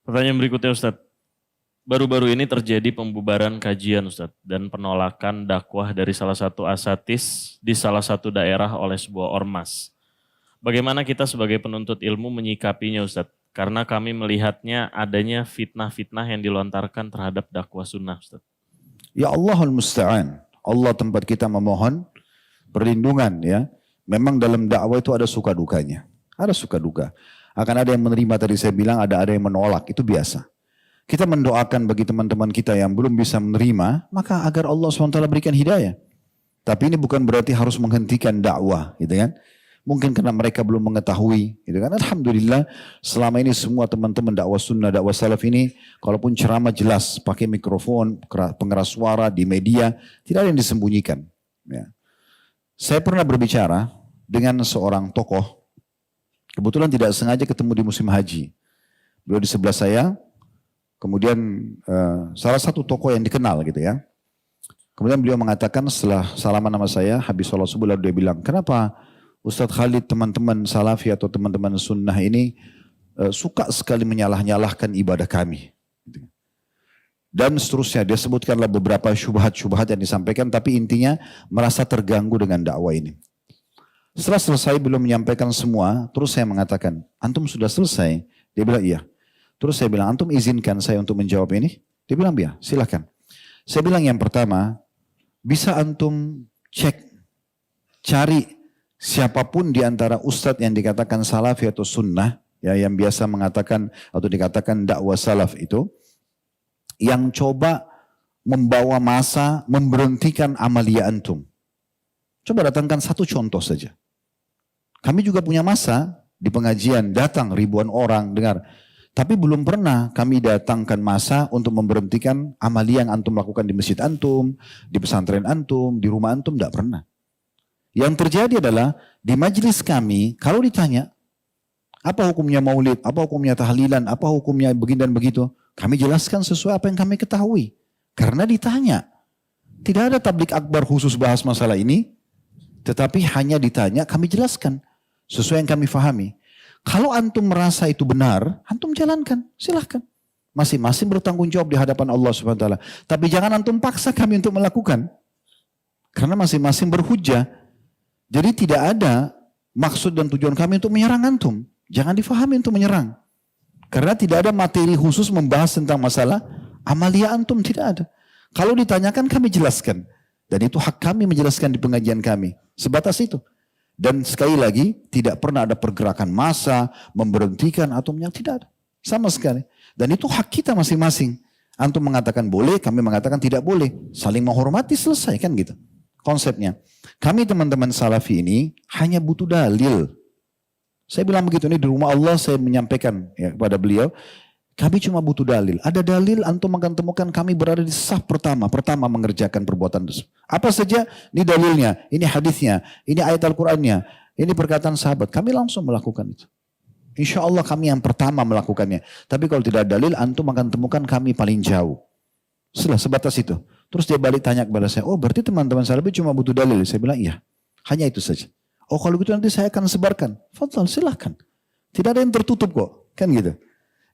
Pertanyaan berikutnya Ustadz. Baru-baru ini terjadi pembubaran kajian Ustadz dan penolakan dakwah dari salah satu asatis di salah satu daerah oleh sebuah ormas. Bagaimana kita sebagai penuntut ilmu menyikapinya Ustadz? Karena kami melihatnya adanya fitnah-fitnah yang dilontarkan terhadap dakwah sunnah Ustadz. Ya Allahul Musta'an. Allah tempat kita memohon perlindungan ya. Memang dalam dakwah itu ada suka dukanya. Ada suka duka. Akan ada yang menerima tadi saya bilang, ada yang menolak. Itu biasa. Kita mendoakan bagi teman-teman kita yang belum bisa menerima, maka agar Allah SWT berikan hidayah. Tapi ini bukan berarti harus menghentikan dakwah, gitu kan? Mungkin karena mereka belum mengetahui, gitu kan? Alhamdulillah, selama ini semua teman-teman dakwah sunnah, dakwah salaf ini, kalaupun ceramah jelas, pakai mikrofon, pengeras suara di media, tidak ada yang disembunyikan. Ya. Saya pernah berbicara dengan seorang tokoh, kebetulan tidak sengaja ketemu di musim haji. Beliau di sebelah saya. Kemudian salah satu tokoh yang dikenal gitu ya. Kemudian beliau mengatakan setelah salaman nama saya, habis sholat subuh lalu dia bilang, kenapa Ustadz Khalid teman-teman salafi atau teman-teman sunnah ini suka sekali menyalah-nyalahkan ibadah kami. Dan seterusnya dia sebutkanlah beberapa syubhat-syubhat yang disampaikan, tapi intinya merasa terganggu dengan dakwah ini. Setelah selesai belum menyampaikan semua, terus saya mengatakan, antum sudah selesai? Dia bilang iya. Terus saya bilang, antum izinkan saya untuk menjawab ini? Dia bilang, ya silakan. Saya bilang yang pertama, bisa antum cari siapapun di antara ustadz yang dikatakan salafi atau sunnah, ya, yang biasa mengatakan atau dikatakan dakwah salaf itu, yang coba membawa masa memberhentikan amalia antum. Coba datangkan satu contoh saja. Kami juga punya masa di pengajian, datang ribuan orang dengar. Tapi belum pernah kami datangkan masa untuk memberhentikan amalia yang antum lakukan di masjid antum, di pesantren antum, di rumah antum, tidak pernah. Yang terjadi adalah di majelis kami, kalau ditanya, apa hukumnya maulid, apa hukumnya tahlilan, apa hukumnya begini dan begitu, kami jelaskan sesuai apa yang kami ketahui. Karena ditanya, tidak ada tablik akbar khusus bahas masalah ini, tetapi hanya ditanya, kami jelaskan sesuai yang kami fahami. Kalau antum merasa itu benar, antum jalankan, silahkan. Masing-masing bertanggung jawab di hadapan Allah Subhanahu wa taala. Tapi jangan antum paksa kami untuk melakukan. Karena masing-masing berhujjah. Jadi tidak ada maksud dan tujuan kami untuk menyerang antum. Jangan difahami untuk menyerang. Karena tidak ada materi khusus membahas tentang masalah amalia antum, tidak ada. Kalau ditanyakan kami jelaskan. Dan itu hak kami menjelaskan di pengajian kami. Sebatas itu. Dan sekali lagi, tidak pernah ada pergerakan massa, memberhentikan atau tidak ada. Sama sekali. Dan itu hak kita masing-masing. Antum mengatakan boleh, kami mengatakan tidak boleh. Saling menghormati, selesai kan gitu. Konsepnya. Kami teman-teman salafi ini hanya butuh dalil. Saya bilang begitu, ini di rumah Allah saya menyampaikan ya, kepada beliau. Kami cuma butuh dalil. Ada dalil, antum akan temukan kami berada di saf pertama mengerjakan perbuatan tersebut. Apa saja, ini dalilnya, ini hadisnya, ini ayat Al-Qur'annya, ini perkataan sahabat. Kami langsung melakukan itu. Insya Allah kami yang pertama melakukannya. Tapi kalau tidak ada dalil, antum akan temukan kami paling jauh. Sebatas itu. Terus dia balik tanya kepada saya, oh berarti teman-teman salafi cuma butuh dalil. Saya bilang iya, hanya itu saja. Oh kalau gitu nanti saya akan sebarkan. Fadhal, silahkan. Tidak ada yang tertutup kok, kan gitu.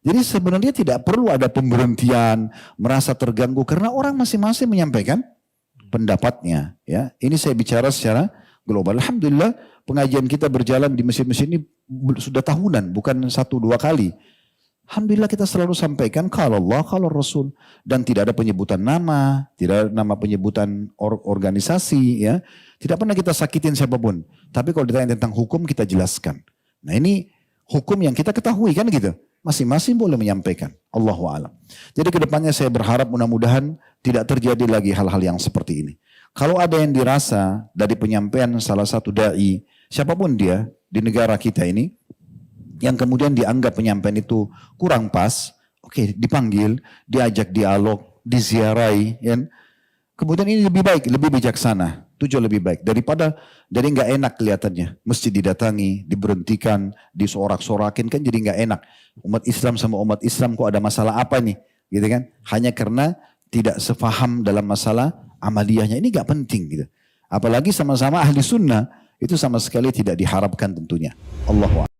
Jadi sebenarnya tidak perlu ada pemberhentian, merasa terganggu karena orang masing-masing menyampaikan pendapatnya. Ya, ini saya bicara secara global. Alhamdulillah pengajian kita berjalan di masjid-masjid ini sudah tahunan, bukan 1-2 kali. Alhamdulillah kita selalu sampaikan kalau Allah, kalau Rasul, dan tidak ada penyebutan nama, tidak ada nama penyebutan organisasi, ya, tidak pernah kita sakitin siapapun. Tapi kalau ditanya tentang hukum kita jelaskan. Nah ini hukum yang kita ketahui kan gitu. Masing-masing boleh menyampaikan. Allahu a'lam. Jadi kedepannya saya berharap mudah-mudahan tidak terjadi lagi hal-hal yang seperti ini. Kalau ada yang dirasa dari penyampaian salah satu da'i, siapapun dia di negara kita ini, yang kemudian dianggap penyampaian itu kurang pas, oke, dipanggil, diajak dialog, diziarahi, ya. Kemudian ini lebih baik, lebih bijaksana. Tujuan lebih baik daripada jadi nggak enak kelihatannya, mesti didatangi, diberhentikan, disorak-sorakin kan jadi nggak enak. Umat Islam sama umat Islam kok ada masalah apa nih, gitu kan? Hanya karena tidak sefaham dalam masalah amaliyahnya, ini nggak penting gitu. Apalagi sama-sama ahli sunnah, itu sama sekali tidak diharapkan tentunya. Allahu a'lam.